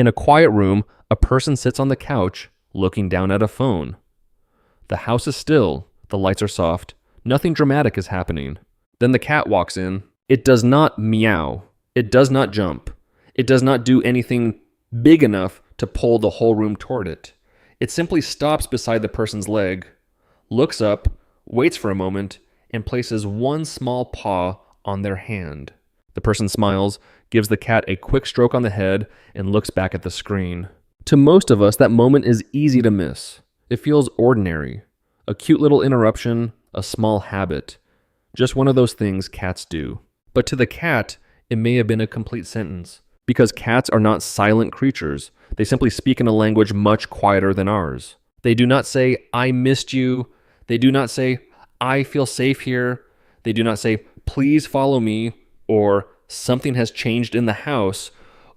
In a quiet room, a person sits on the couch looking down at a phone. The house is still, the lights are soft, nothing dramatic is happening. Then the cat walks in. It does not meow. It does not jump. It does not do anything big enough to pull the whole room toward it. It simply stops beside the person's leg, looks up, waits for a moment, and places one small paw on their hand. The person smiles, gives the cat a quick stroke on the head, and looks back at the screen. To most of us, that moment is easy to miss. It feels ordinary. A cute little interruption, a small habit. Just one of those things cats do. But to the cat, it may have been a complete sentence. Because cats are not silent creatures. They simply speak in a language much quieter than ours. They do not say, "I missed you." They do not say, "I feel safe here." They do not say, "Please follow me," or "Something has changed in the house,"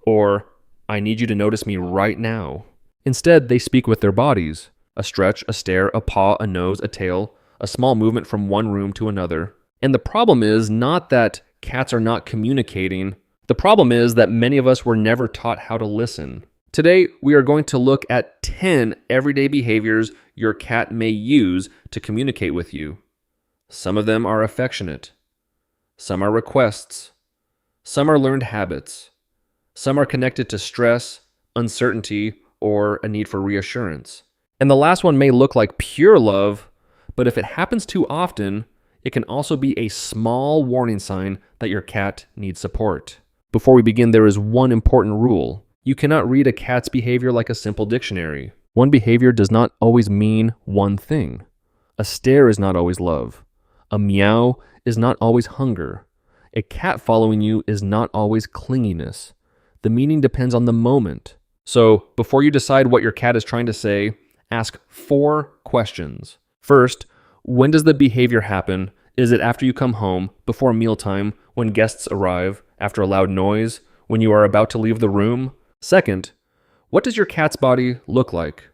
or "I need you to notice me right now." Instead, they speak with their bodies. A stretch, a stare, a paw, a nose, a tail, a small movement from one room to another. And the problem is not that cats are not communicating. The problem is that many of us were never taught how to listen. Today, we are going to look at 10 everyday behaviors your cat may use to communicate with you. Some of them are affectionate. Some are requests. Some are learned habits. Some are connected to stress, uncertainty, or a need for reassurance. And the last one may look like pure love, but if it happens too often, it can also be a small warning sign that your cat needs support. Before we begin, there is one important rule. You cannot read a cat's behavior like a simple dictionary. One behavior does not always mean one thing. A stare is not always love. A meow is not always hunger. A cat following you is not always clinginess. The meaning depends on the moment. So, before you decide what your cat is trying to say, ask 4 questions. First, when does the behavior happen? Is it after you come home, before mealtime, when guests arrive, after a loud noise, when you are about to leave the room? Second, what does your cat's body look like?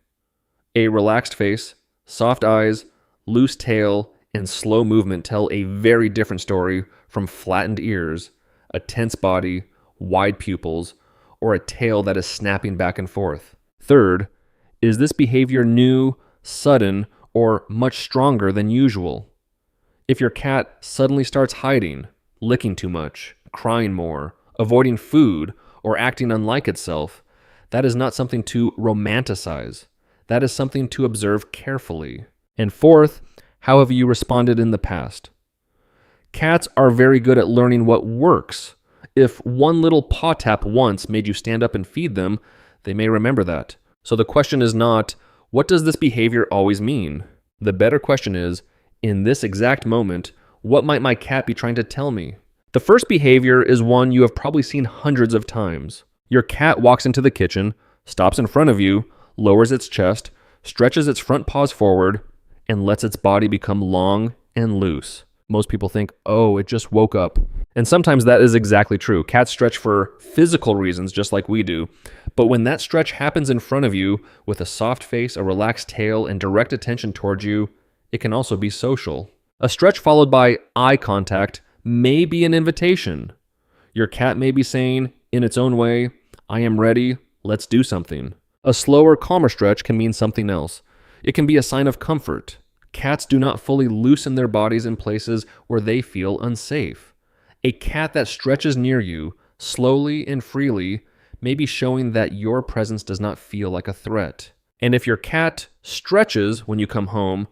A relaxed face, soft eyes, loose tail, and slow movement tell a very different story from flattened ears, a tense body, wide pupils, or a tail that is snapping back and forth. Third, is this behavior new, sudden, or much stronger than usual? If your cat suddenly starts hiding, licking too much, crying more, avoiding food, or acting unlike itself, that is not something to romanticize. That is something to observe carefully. And fourth, how have you responded in the past? Cats are very good at learning what works. If one little paw tap once made you stand up and feed them, they may remember that. So the question is not, what does this behavior always mean? The better question is, in this exact moment, what might my cat be trying to tell me? The first behavior is one you have probably seen hundreds of times. Your cat walks into the kitchen, stops in front of you, lowers its chest, stretches its front paws forward, and lets its body become long and loose. Most people think, oh, it just woke up. And sometimes that is exactly true. Cats stretch for physical reasons, just like we do. But when that stretch happens in front of you, with a soft face, a relaxed tail, and direct attention towards you, it can also be social. A stretch followed by eye contact may be an invitation. Your cat may be saying, in its own way, I am ready, let's do something. A slower, calmer stretch can mean something else. It can be a sign of comfort. Cats do not fully loosen their bodies in places where they feel unsafe. A cat that stretches near you, slowly and freely, may be showing that your presence does not feel like a threat. And if your cat stretches when you come home,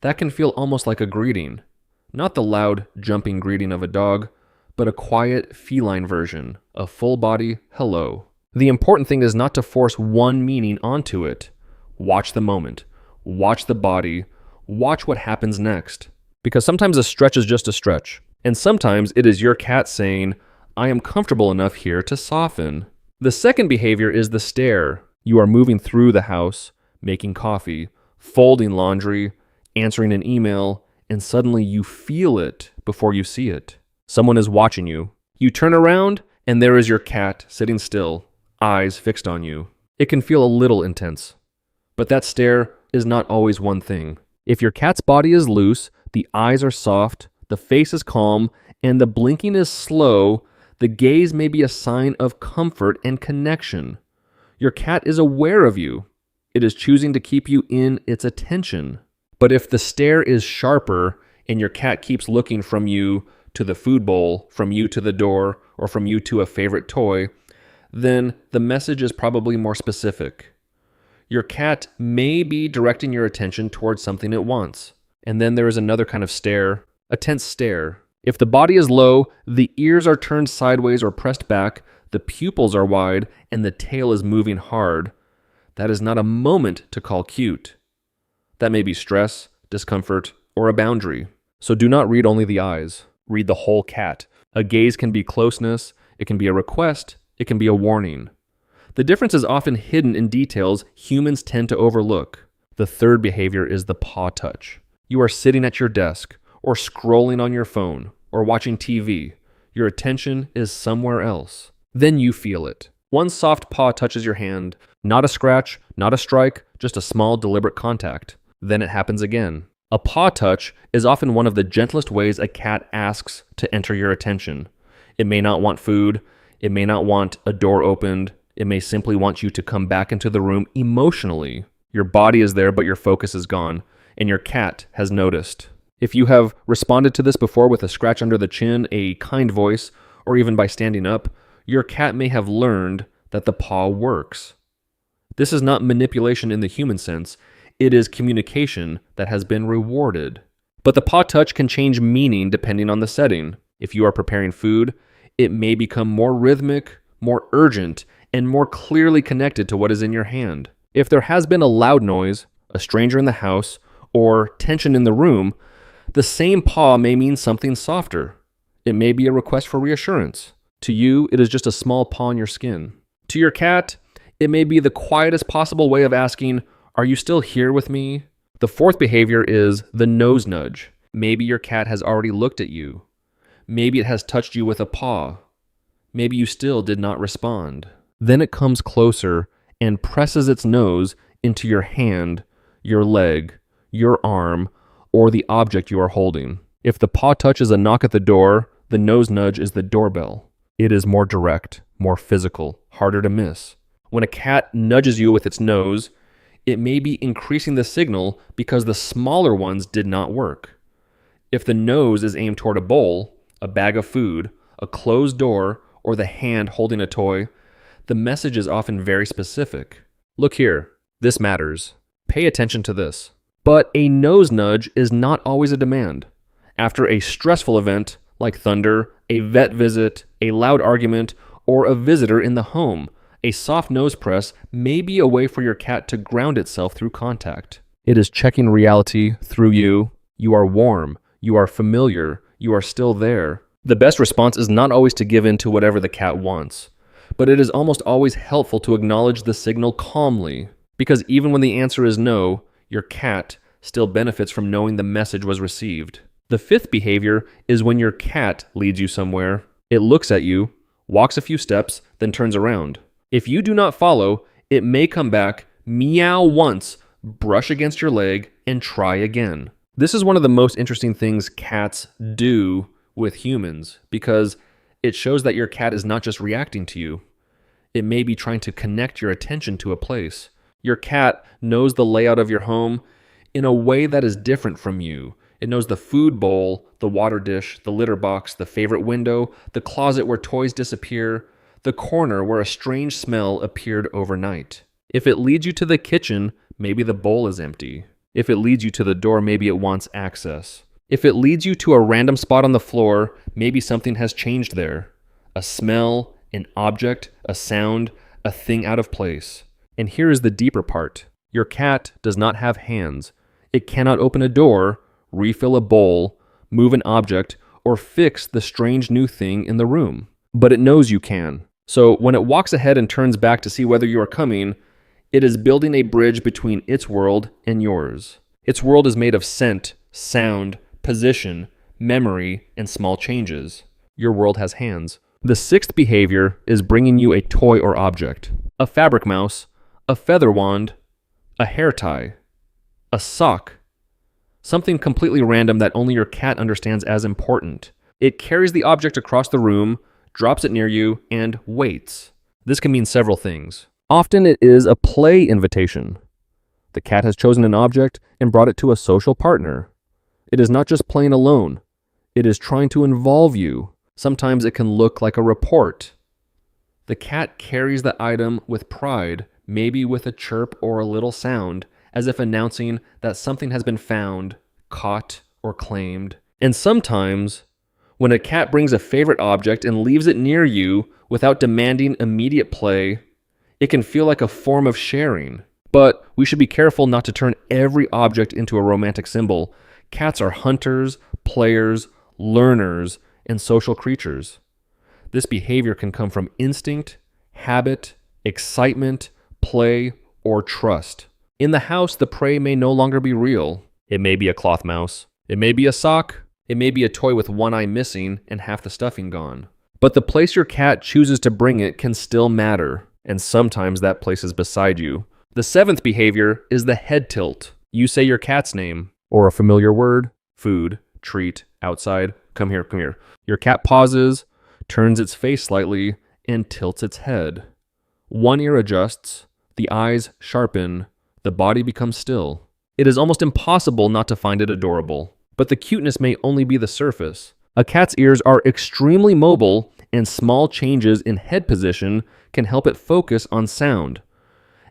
that can feel almost like a greeting. Not the loud, jumping greeting of a dog, but a quiet, feline version, a full-body hello. The important thing is not to force one meaning onto it. Watch the moment. Watch the body. Watch what happens next. Because sometimes a stretch is just a stretch. And sometimes it is your cat saying, I am comfortable enough here to soften. The second behavior is the stare. You are moving through the house, making coffee, folding laundry, answering an email, and suddenly you feel it before you see it. Someone is watching you. You turn around, and there is your cat sitting still, eyes fixed on you. It can feel a little intense. But that stare is not always one thing. If your cat's body is loose, the eyes are soft, the face is calm, and the blinking is slow, the gaze may be a sign of comfort and connection. Your cat is aware of you. It is choosing to keep you in its attention. But if the stare is sharper and your cat keeps looking from you to the food bowl, from you to the door, or from you to a favorite toy, then the message is probably more specific. Your cat may be directing your attention towards something it wants. And then there is another kind of stare, a tense stare. If the body is low, the ears are turned sideways or pressed back, the pupils are wide, and the tail is moving hard, that is not a moment to call cute. That may be stress, discomfort, or a boundary. So do not read only the eyes. Read the whole cat. A gaze can be closeness, it can be a request, it can be a warning. The difference is often hidden in details humans tend to overlook. The third behavior is the paw touch. You are sitting at your desk, or scrolling on your phone, or watching TV. Your attention is somewhere else. Then you feel it. One soft paw touches your hand, not a scratch, not a strike, just a small deliberate contact. Then it happens again. A paw touch is often one of the gentlest ways a cat asks to enter your attention. It may not want food, it may not want a door opened, it may simply want you to come back into the room emotionally. Your body is there, but your focus is gone, and your cat has noticed. If you have responded to this before with a scratch under the chin, a kind voice, or even by standing up, your cat may have learned that the paw works. This is not manipulation in the human sense. It is communication that has been rewarded. But the paw touch can change meaning depending on the setting. If you are preparing food, it may become more rhythmic, more urgent, and more clearly connected to what is in your hand. If there has been a loud noise, a stranger in the house, or tension in the room, the same paw may mean something softer. It may be a request for reassurance. To you, it is just a small paw on your skin. To your cat, it may be the quietest possible way of asking, "Are you still here with me?" The fourth behavior is the nose nudge. Maybe your cat has already looked at you. Maybe it has touched you with a paw. Maybe you still did not respond. Then it comes closer and presses its nose into your hand, your leg, your arm, or the object you are holding. If the paw touch is a knock at the door, the nose nudge is the doorbell. It is more direct, more physical, harder to miss. When a cat nudges you with its nose, it may be increasing the signal because the smaller ones did not work. If the nose is aimed toward a bowl, a bag of food, a closed door, or the hand holding a toy, the message is often very specific. Look here, this matters. Pay attention to this. But a nose nudge is not always a demand. After a stressful event, like thunder, a vet visit, a loud argument, or a visitor in the home, a soft nose press may be a way for your cat to ground itself through contact. It is checking reality through you. You are warm. You are familiar. You are still there. The best response is not always to give in to whatever the cat wants, but it is almost always helpful to acknowledge the signal calmly, because even when the answer is no, your cat still benefits from knowing the message was received. The fifth behavior is when your cat leads you somewhere. It looks at you, walks a few steps, then turns around. If you do not follow, it may come back, meow once, brush against your leg, and try again. This is one of the most interesting things cats do with humans, because it shows that your cat is not just reacting to you. It may be trying to connect your attention to a place. Your cat knows the layout of your home in a way that is different from you. It knows the food bowl, the water dish, the litter box, the favorite window, the closet where toys disappear, the corner where a strange smell appeared overnight. If it leads you to the kitchen, maybe the bowl is empty. If it leads you to the door, maybe it wants access. If it leads you to a random spot on the floor, maybe something has changed there. A smell, an object, a sound, a thing out of place. And here is the deeper part. Your cat does not have hands. It cannot open a door, refill a bowl, move an object, or fix the strange new thing in the room. But it knows you can. So when it walks ahead and turns back to see whether you are coming, it is building a bridge between its world and yours. Its world is made of scent, sound, position, memory, and small changes. Your world has hands. The sixth behavior is bringing you a toy or object. A fabric mouse, a feather wand, a hair tie, a sock. Something completely random that only your cat understands as important. It carries the object across the room, drops it near you, and waits. This can mean several things. Often it is a play invitation. The cat has chosen an object and brought it to a social partner. It is not just playing alone. It is trying to involve you. Sometimes it can look like a report. The cat carries the item with pride, maybe with a chirp or a little sound, as if announcing that something has been found, caught, or claimed. And sometimes, when a cat brings a favorite object and leaves it near you without demanding immediate play, it can feel like a form of sharing. But we should be careful not to turn every object into a romantic symbol. Cats are hunters, players, learners, and social creatures. This behavior can come from instinct, habit, excitement, play, or trust. In the house, the prey may no longer be real. It may be a cloth mouse. It may be a sock. It may be a toy with one eye missing and half the stuffing gone. But the place your cat chooses to bring it can still matter, and sometimes that place is beside you. The seventh behavior is the head tilt. You say your cat's name, or a familiar word, food, treat, outside, come here, come here. Your cat pauses, turns its face slightly, and tilts its head. One ear adjusts, the eyes sharpen, the body becomes still. It is almost impossible not to find it adorable, but the cuteness may only be the surface. A cat's ears are extremely mobile, and small changes in head position can help it focus on sound.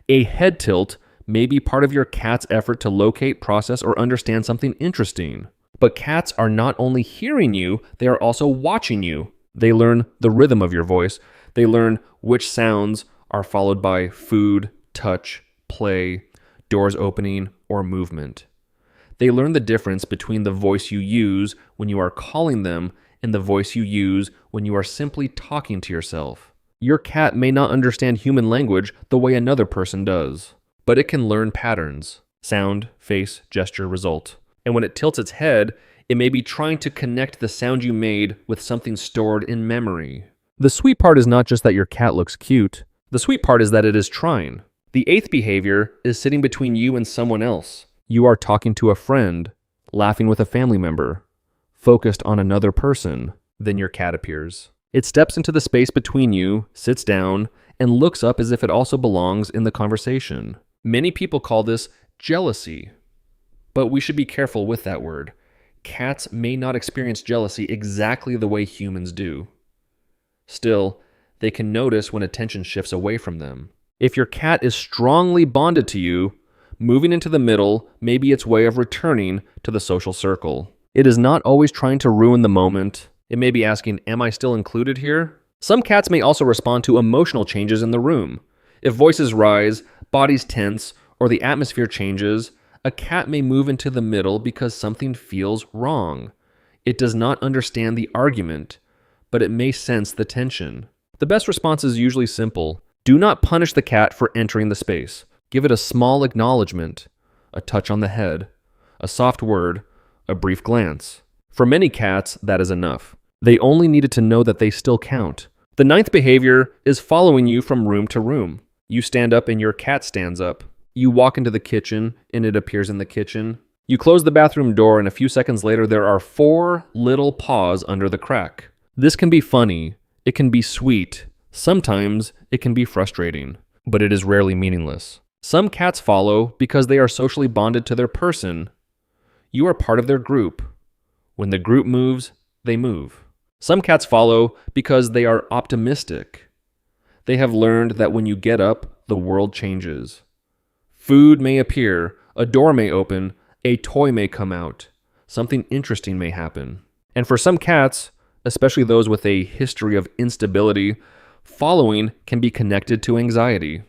A head tilt may be part of your cat's effort to locate, process, or understand something interesting. But cats are not only hearing you, they are also watching you. They learn the rhythm of your voice. They learn which sounds are followed by food, touch, play, doors opening, or movement. They learn the difference between the voice you use when you are calling them and the voice you use when you are simply talking to yourself. Your cat may not understand human language the way another person does, but it can learn patterns: sound, face, gesture, result. And when it tilts its head, it may be trying to connect the sound you made with something stored in memory. The sweet part is not just that your cat looks cute. The sweet part is that it is trying. The eighth behavior is sitting between you and someone else. You are talking to a friend, laughing with a family member, focused on another person. Then your cat appears. It steps into the space between you, sits down, and looks up as if it also belongs in the conversation. Many people call this jealousy, but we should be careful with that word. Cats may not experience jealousy exactly the way humans do. Still, they can notice when attention shifts away from them. If your cat is strongly bonded to you, moving into the middle may be its way of returning to the social circle. It is not always trying to ruin the moment. It may be asking, am I still included here? Some cats may also respond to emotional changes in the room. If voices rise, bodies tense, or the atmosphere changes, a cat may move into the middle because something feels wrong. It does not understand the argument, but it may sense the tension. The best response is usually simple. Do not punish the cat for entering the space. Give it a small acknowledgement, a touch on the head, a soft word, a brief glance. For many cats, that is enough. They only needed to know that they still count. The ninth behavior is following you from room to room. You stand up and your cat stands up. You walk into the kitchen and it appears in the kitchen. You close the bathroom door and a few seconds later there are 4 little paws under the crack. This can be funny. It can be sweet. Sometimes it can be frustrating, but it is rarely meaningless. Some cats follow because they are socially bonded to their person. You are part of their group. When the group moves, they move. Some cats follow because they are optimistic. They have learned that when you get up, the world changes. Food may appear, a door may open, a toy may come out, something interesting may happen. And for some cats, especially those with a history of instability, following can be connected to anxiety.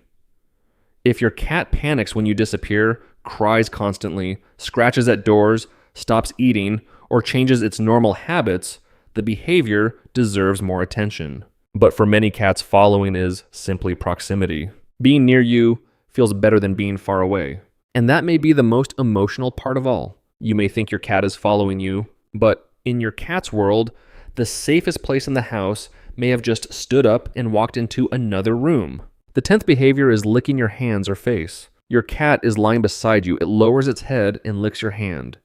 If your cat panics when you disappear, cries constantly, scratches at doors, stops eating, or changes its normal habits, the behavior deserves more attention. But for many cats, following is simply proximity. Being near you feels better than being far away. And that may be the most emotional part of all. You may think your cat is following you, but in your cat's world, the safest place in the house may have just stood up and walked into another room. The 10th behavior is licking your hands or face. Your cat is lying beside you. It lowers its head and licks your hand.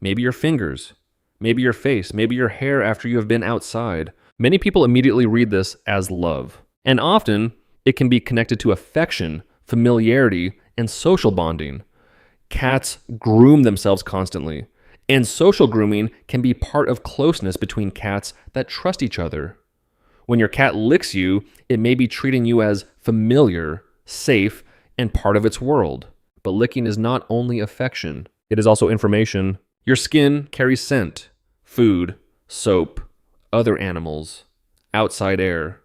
Maybe your fingers. Maybe your face. Maybe your hair after you have been outside. Many people immediately read this as love. And often, It can be connected to affection, familiarity, and social bonding. Cats groom themselves constantly, and social grooming can be part of closeness between cats that trust each other. When your cat licks you, it may be treating you as familiar, safe, and part of its world. But licking is not only affection, it is also information. Your skin carries scent, food, soap, other animals, outside air,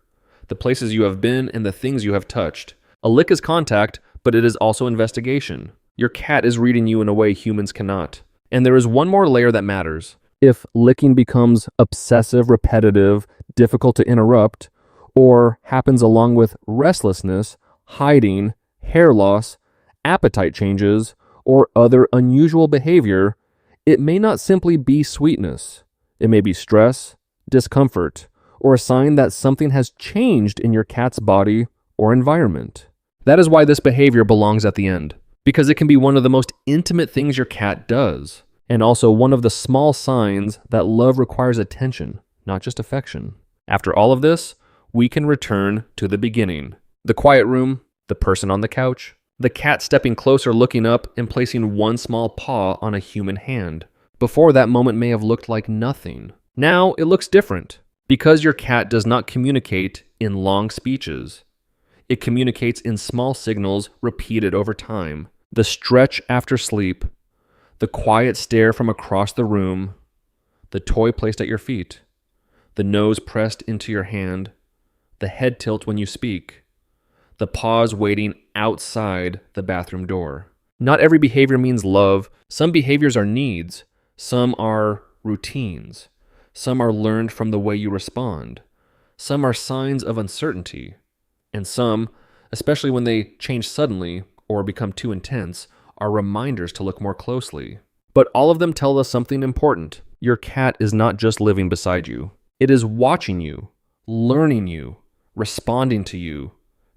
the places you have been, and the things you have touched. A lick is contact, but it is also investigation. Your cat is reading you in a way humans cannot. And there is one more layer that matters. If licking becomes obsessive, repetitive, difficult to interrupt, or happens along with restlessness, hiding, hair loss, appetite changes, or other unusual behavior, it may not simply be sweetness. It may be stress, discomfort, or a sign that something has changed in your cat's body or environment. That is why this behavior belongs at the end, because it can be one of the most intimate things your cat does, and also one of the small signs that love requires attention, not just affection. After all of this, we can return to the beginning. The quiet room, the person on the couch, the cat stepping closer, looking up, and placing one small paw on a human hand. Before, that moment may have looked like nothing. Now it looks different, because your cat does not communicate in long speeches. It communicates in small signals repeated over time. The stretch after sleep, the quiet stare from across the room, the toy placed at your feet, the nose pressed into your hand, the head tilt when you speak, the pause waiting outside the bathroom door. Not every behavior means love. Some behaviors are needs. Some are routines. Some are learned from the way you respond. Some are signs of uncertainty. And some, especially when they change suddenly or become too intense, are reminders to look more closely. But all of them tell us something important. Your cat is not just living beside you. It is watching you, learning you, responding to you,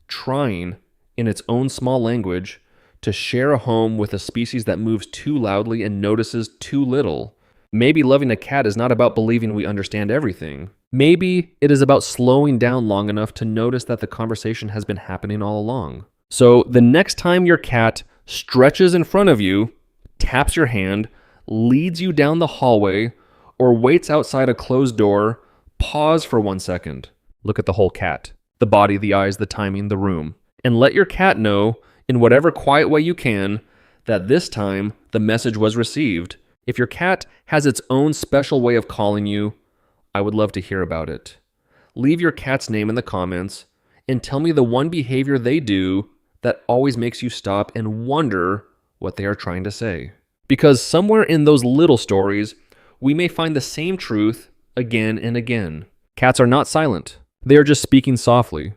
trying, in its own small language, to share a home with a species that moves too loudly and notices too little. Maybe loving a cat is not about believing we understand everything. Maybe it is about slowing down long enough to notice that the conversation has been happening all along. So the next time your cat stretches in front of you, taps your hand, leads you down the hallway, or waits outside a closed door, pause for 1 second. Look at the whole cat. The body, the eyes, the timing, the room. And let your cat know, in whatever quiet way you can, that this time the message was received. If your cat has its own special way of calling you, I would love to hear about it. Leave your cat's name in the comments and tell me the one behavior they do that always makes you stop and wonder what they are trying to say. Because somewhere in those little stories, we may find the same truth again and again. Cats are not silent. They are just speaking softly,